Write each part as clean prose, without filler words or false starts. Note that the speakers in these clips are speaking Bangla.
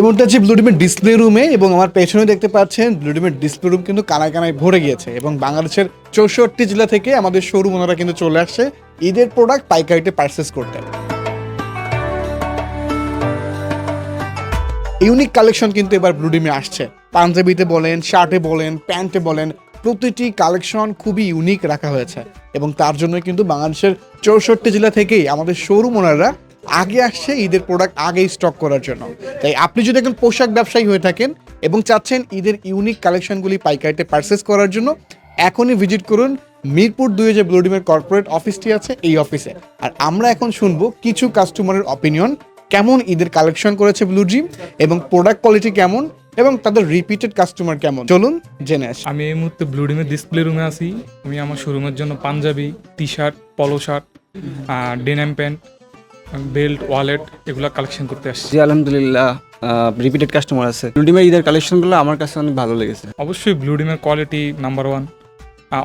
মুহূর্তে আছি ব্লুডিমের ডিসপ্লে রুমে এবং আমার পেছনে দেখতে পাচ্ছেন ব্লুডিমের ডিসপ্লে রুম কিন্তু কানায় কানায় ভরে গিয়েছে এবং বাংলাদেশের 64 জেলা থেকে আমাদের শোরুম ওনারা কিন্তু চলে আসছে ঈদের প্রোডাক্ট পাইকারিতে পারচেস করতে। ইউনিক কালেকশন কিন্তু এবার ব্লুডিমে আসছে। পাঞ্জাবিতে বলেন, শার্টে বলেন, প্যান্টে বলেন, প্রতিটি কালেকশন খুবই ইউনিক রাখা হয়েছে এবং তার জন্য কিন্তু বাংলাদেশের 64 জেলা থেকেই আমাদের শোরুম ওনাররা আগে আসছে ঈদের প্রোডাক্ট আগেই স্টক করার জন্য। তাই আপনি যদি একজন পোশাক ব্যবসায়ী হয়ে থাকেন এবং চাচ্ছেন ঈদের ইউনিক কালেকশনগুলি পাইকারিতে পারচেস করার জন্য, এখনই ভিজিট করুন মিরপুর 2 যে ব্লুডিমের কর্পোরেট অফিসটি আছে এই অফিসে। আর আমরা এখন শুনবো কিছু কাস্টমারের অপিনিয়ন, কেমন ঈদের কালেকশন করেছে ব্লুডিম এবং প্রোডাক্ট কোয়ালিটি কেমন এবং তাদের রিপিটেড কাস্টমার কেমন। চলুন জেনে আসি। আমি এই মুহূর্তে ব্লুডিমের ডিসপ্লে রুমে আছি। আমি আমার শোরুমের জন্য Punjabi, T shirt, polo shirt, denim pants, belt, wallet এগুলো কালেকশন করতে আসছি। জি আলহামদুলিল্লাহ, রিপিটেড কাস্টমার আছে। ব্লুডিমের ঈদের কালেকশনগুলো আমার কাছে অনেক ভালো লেগেছে। অবশ্যই ব্লুডিমের কোয়ালিটি নাম্বার ওয়ান,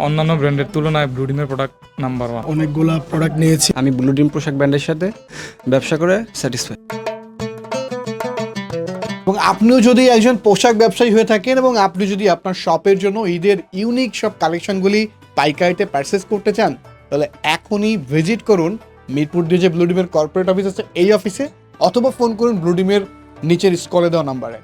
অন্যান্য ব্র্যান্ডের তুলনায় ব্লুডিমের প্রোডাক্ট নাম্বার ওয়ান। অনেকগুলা প্রোডাক্ট নিয়েছি। আমি ব্লুডিম পোশাক ব্র্যান্ডের সাথে ব্যবসা করে স্যাটিসফাই। এবং আপনিও যদি একজন পোশাক ব্যবসায়ী হয়ে থাকেন এবং আপনি যদি আপনার শপের জন্য ঈদের ইউনিক সব কালেকশনগুলি পাইকারিতে পারচেস করতে চান, তাহলে এখনই ভিজিট করুন মিরপুর 2 যে ব্লুডিমের কর্পোরেট অফিস আছে এই অফিসে, অথবা ফোন করুন ব্লুডিমের নিচের স্ক্রলে দেওয়া নাম্বারে।